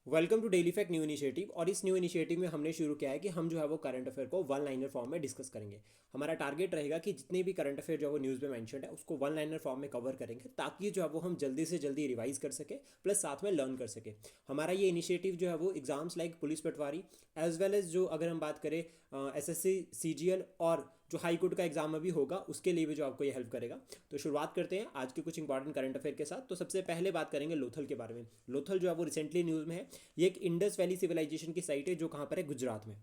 Welcome to daily fact new initiative. और इस new initiative में हमने शुरू किया है कि हम जो है वो करंट अफेयर को वन लाइनर फॉर्म में डिस्कस करेंगे। हमारा टारगेट रहेगा कि जितने भी करंट अफेयर जो है वो न्यूज़ में मेंशन है उसको वन लाइनर फॉर्म में कवर करेंगे, ताकि जो है वो हम जल्दी से जल्दी रिवाइज कर सके प्लस साथ में लर्न कर सके। हमारा ये इनिशिएटिव जो है वो एग्जाम्स लाइक पुलिस पटवारी एज वेल एज जो अगर हम बात करें एसएससी सीजीएल और जो हाई कोर्ट का एग्जाम अभी होगा उसके लिए भी जो आपको ये हेल्प करेगा। तो शुरुआत करते हैं आज के कुछ इंपॉर्टेंट करंट अफेयर के साथ। तो सबसे पहले बात करेंगे लोथल के बारे में। लोथल जो है वो रिसेंटली न्यूज़ में है। ये एक इंडस वैली सिविलाइजेशन की साइट है जो कहाँ पर है, गुजरात में।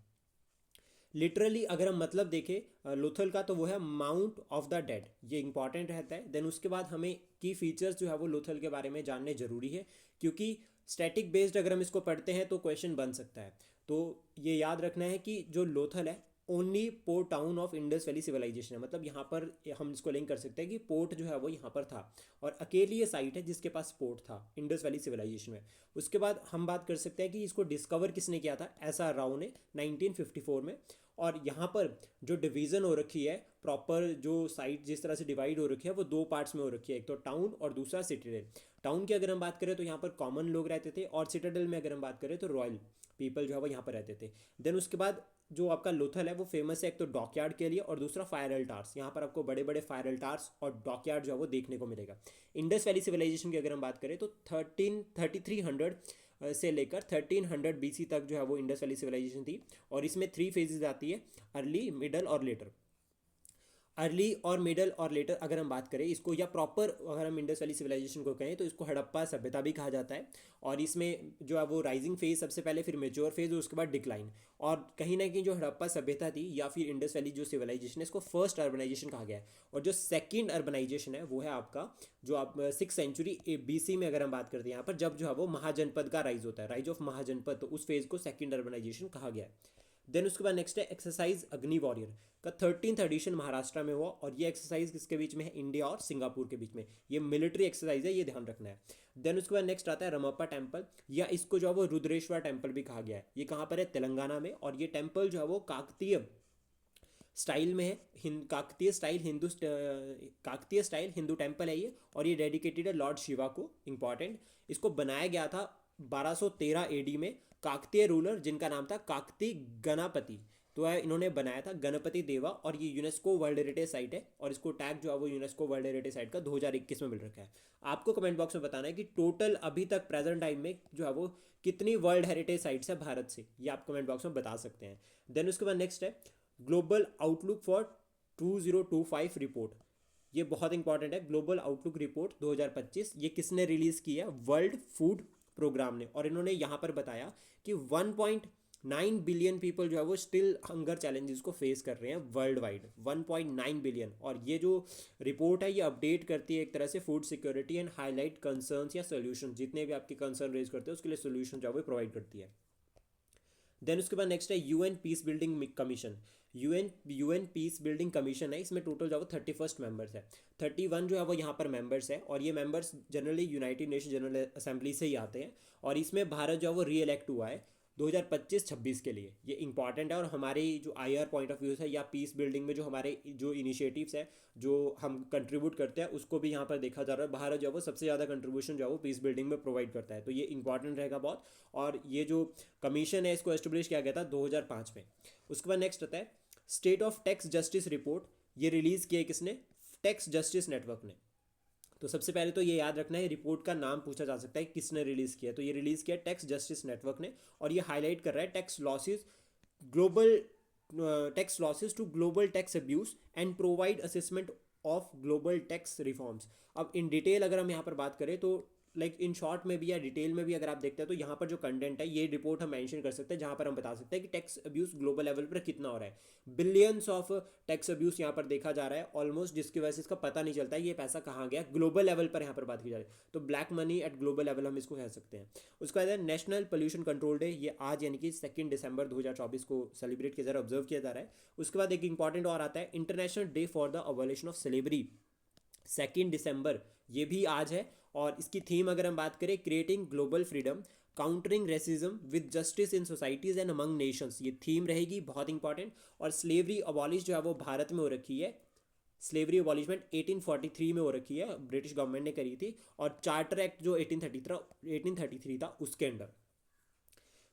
लिटरली अगर हम मतलब देखें लोथल का, तो वो है माउंट ऑफ द डेड। ये इंपॉर्टेंट रहता है। देन उसके बाद हमें की फीचर्स जो है वो लोथल के बारे में जानने जरूरी है, क्योंकि स्टैटिक बेस्ड अगर हम इसको पढ़ते हैं तो क्वेश्चन बन सकता है। तो ये याद रखना है कि जो लोथल है only port town of Indus valley civilization है। मतलब यहाँ पर हम इसको लिंक कर सकते हैं कि पोर्ट जो है वो यहाँ पर था, और अकेली ये साइट है जिसके पास पोर्ट था इंडस वैली सिविलाइजेशन में। उसके बाद हम बात कर सकते हैं कि इसको डिस्कवर किसने किया था। एसआर राव ने 1954 में। और यहाँ पर जो डिवीज़न हो रखी है प्रॉपर, जो साइट जिस तरह से डिवाइड हो रखी है वो दो पार्ट्स में हो रखी है, एक तो टाउन और दूसरा सिटीडेल। टाउन की अगर हम बात करें तो यहाँ पर कॉमन लोग रहते थे, और सिटाडेल में अगर हम बात करें तो रॉयल पीपल जो है वो यहाँ पर रहते थे। देन उसके बाद जो आपका लोथल है वो फेमस है एक तो डॉकयार्ड के लिए, और दूसरा फायर अल्टार्स। यहाँ पर आपको बड़े बड़े फायर अल्टार्स और डॉकयार्ड जो है वो देखने को मिलेगा। इंडस वैली सिविलाइजेशन की अगर हम बात करें तो 3300 से लेकर 1300 बीसी तक जो है वो इंडस वैली सिविलाइजेशन थी। और इसमें थ्री फेजेज आती है, अर्ली, मिडल और लेटर। अर्ली और मिडल और लेटर अगर हम बात करें इसको, या प्रॉपर अगर हम इंडस वैली सिविलाइजेशन को कहें तो इसको हड़प्पा सभ्यता भी कहा जाता है। और इसमें जो है वो राइजिंग फेज सबसे पहले, फिर मेच्योर फेज और उसके बाद डिक्लाइन। और कहीं ना कहीं जो हड़प्पा सभ्यता थी या फिर इंडस वैली जो सिविलाइजेशन है इसको फर्स्ट अर्बनाइजेशन कहा गया है। और जो सेकेंड अर्बनाइजेशन है वो है आपका जो आप 6th सेंचुरी बीसी में अगर हम बात करते हैं यहाँ पर, जब जो है वो महाजनपद का राइज होता है, राइज ऑफ महाजनपद, तो उस फेज को सेकेंड अर्बनाइजेशन कहा गया है। देन उसके बाद नेक्स्ट है एक्सरसाइज अग्नि वॉरियर का 13th एडिशन महाराष्ट्र में हुआ। और ये एक्सरसाइज किसके बीच में है, इंडिया और सिंगापुर के बीच में। ये मिलिट्री एक्सरसाइज है, ये ध्यान रखना है। देन उसके बाद नेक्स्ट आता है रमप्पा टेम्पल, या इसको जो है वो रुद्रेश्वर टेम्पल भी कहा गया है। ये कहाँ पर है, तेलंगाना में। और ये टेम्पल जो है वो काकतीय स्टाइल में है। काकतीय स्टाइल हिंदू टेम्पल है ये। और ये डेडिकेटेड है लॉर्ड शिवा को। इंपॉर्टेंट, इसको बनाया गया था 1213 एडी में। काकतीय रूलर जिनका नाम था काकती गणपति, तो है इन्होंने बनाया था, गणपति देवा। और ये यूनेस्को वर्ल्ड हेरिटेज साइट है, और इसको टैग जो है वो यूनेस्को वर्ल्ड हेरिटेज साइट का 2021 में मिल रखा है। आपको कमेंट बॉक्स में बताना है कि टोटल अभी तक प्रेजेंट टाइम में जो है वो कितनी वर्ल्ड हेरिटेज साइट्स है भारत से, ये आप कमेंट बॉक्स में बता सकते हैं। देन उसके बाद नेक्स्ट है ग्लोबल आउटलुक फॉर 2025 रिपोर्ट। ये बहुत इंपॉर्टेंट है, ग्लोबल आउटलुक रिपोर्ट 2025। ये किसने रिलीज की है, वर्ल्ड फूड प्रोग्राम ने। और इन्होंने यहाँ पर बताया कि 1.9 बिलियन पीपल जो है वो स्टिल हंगर चैलेंजेस को फेस कर रहे हैं वर्ल्ड वाइड, 1.9 बिलियन। और ये जो रिपोर्ट है ये अपडेट करती है एक तरह से food security and highlight concerns या सोल्यूशन, जितने भी आपके कंसर्न रेज करते हैं उसके लिए सोल्यूशन जो है वो प्रोवाइड करती है। देन उसके बाद नेक्स्ट है UN peace building commission. UN peace building commission है, इसमें टोटल जो है वो 31 मेंबर्स है। 31 जो है वो यहाँ पर मेंबर्स है, और ये members generally United nation general assembly से ही आते हैं। और इसमें भारत जो है वो री इलेक्ट हुआ है 2025-26 के लिए। ये इंपॉर्टेंट है। और हमारी जो आईआर पॉइंट ऑफ व्यू है या पीस बिल्डिंग में जो हमारे जो इनिशिएटिव्स है जो हम कंट्रीब्यूट करते हैं उसको भी यहाँ पर देखा जा रहा है। भारत जो है वो सबसे ज़्यादा कंट्रीब्यूशन जो है वो पीस बिल्डिंग में प्रोवाइड करता है, तो ये इंपॉर्टेंट रहेगा बहुत। और ये जो कमीशन है इसको एस्टेब्लिश किया गया था 2005 में। उसके बाद नेक्स्ट आता है state of tax justice report. ये रिलीज़ किया है किसने, टैक्स जस्टिस नेटवर्क ने। तो सबसे पहले तो ये याद रखना है, रिपोर्ट का नाम पूछा जा सकता है किसने रिलीज किया, तो ये रिलीज किया टैक्स जस्टिस नेटवर्क ने। और ये हाईलाइट कर रहा है global tax losses to global tax abuse and provide assessment of global tax reforms. अब इन डिटेल अगर हम यहाँ पर बात करें तो लाइक इन शॉर्ट में भी या डिटेल में भी अगर आप देखते हैं तो यहाँ पर जो कंटेंट है ये रिपोर्ट हम मेंशन कर सकते हैं, जहाँ पर हम बता सकते हैं कि टैक्स अब्यूज ग्लोबल लेवल पर कितना हो रहा है। बिलियंस ऑफ टैक्स अब्यूज यहाँ पर देखा जा रहा है ऑलमोस्ट, जिसकी वजह से इसका पता नहीं चलता है ये पैसा कहाँ गया। ग्लोबल लेवल पर यहाँ पर बात की जा रही है, तो black money at global level हम इसको कह सकते हैं। उसके बाद नेशनल पोल्यूशन कंट्रोल डे, ये आज यानी कि 2 दिसंबर 2024 को सेलिब्रेट किया जा रहा है, ऑब्जर्व किया जा रहा है। उसके बाद एक इंपॉर्टेंट और आता है international day for the abolition of slavery, 2 दिसंबर, ये भी आज है। और इसकी थीम अगर हम बात करें creating global freedom, countering racism with justice in societies and among Nations, ये थीम रहेगी, बहुत इंपॉर्टेंट। और स्लेवरी अबॉलिश जो है वो भारत में हो रखी है। स्लेवरी अबॉलिशमेंट 1843 में हो रखी है, ब्रिटिश गवर्नमेंट ने करी थी। और चार्टर एक्ट जो 1833 था उसके अंडर।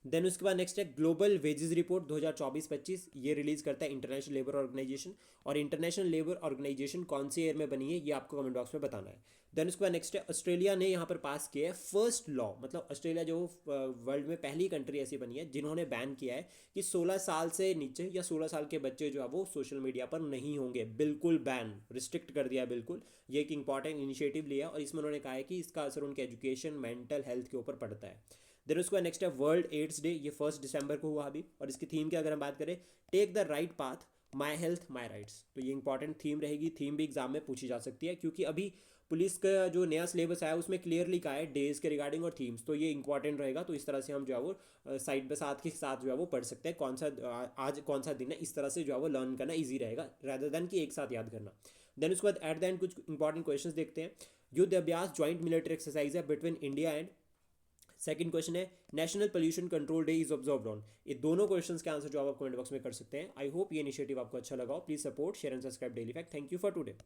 देन उसके बाद नेक्स्ट है ग्लोबल वेजेस रिपोर्ट 2024-25, ये रिलीज करता है इंटरनेशनल लेबर ऑर्गेनाइजेशन। और इंटरनेशनल लेबर ऑर्गेनाइजेशन कौन से ईयर में बनी है ये आपको कमेंट बॉक्स में बताना है। देन उसके बाद नेक्स्ट है ऑस्ट्रेलिया ने यहाँ पर पास किया है फर्स्ट लॉ, मतलब ऑस्ट्रेलिया जो वर्ल्ड में पहली कंट्री ऐसी बनी है जिन्होंने बैन किया है कि 16 साल से नीचे या 16 साल के बच्चे जो है वो सोशल मीडिया पर नहीं होंगे, बिल्कुल बैन, रिस्ट्रिक्ट कर दिया बिल्कुल। ये एक इंपॉर्टेंट इनिशिएटिव लिया और इसमें उन्होंने कहा है कि इसका असर उनके एजुकेशन मेंटल हेल्थ के ऊपर पड़ता है। देन उसके बाद नेक्स्ट है वर्ल्ड एड्स डे, ये 1 दिसंबर को हुआ अभी, और इसकी थीम की अगर हम बात करें, take the right path, my health my rights, तो ये इंपॉर्टेंट थीम रहेगी। थीम भी एग्जाम में पूछी जा सकती है क्योंकि अभी पुलिस का जो नया सिलेबस आया उसमें क्लियरली कहा है डेज के रिगार्डिंग और थीम्स, तो ये इंपॉर्टेंट रहेगा। तो इस तरह से हम जो है वो साइड बाय साथ के साथ जो है वो पढ़ सकते हैं कौन सा आज कौन सा दिन है, इस तरह से जो है वो लर्न करना ईजी रहेगा रादर देन कि एक साथ याद करना। देन उसके बाद एट द एंड कुछ इंपॉर्टेंट क्वेश्चन देखते हैं। युद्ध अभ्यास ज्वाइंट मिलिट्री एक्सरसाइज है between India and, second question है national pollution control day is observed on. ये दोनों क्वेश्चंस के आंसर जो आप कमेंट बॉक्स में कर सकते हैं। आई होप ये इनिशिएटिव आपको अच्छा लगा हो। Please support share and subscribe daily fact. Thank you for today.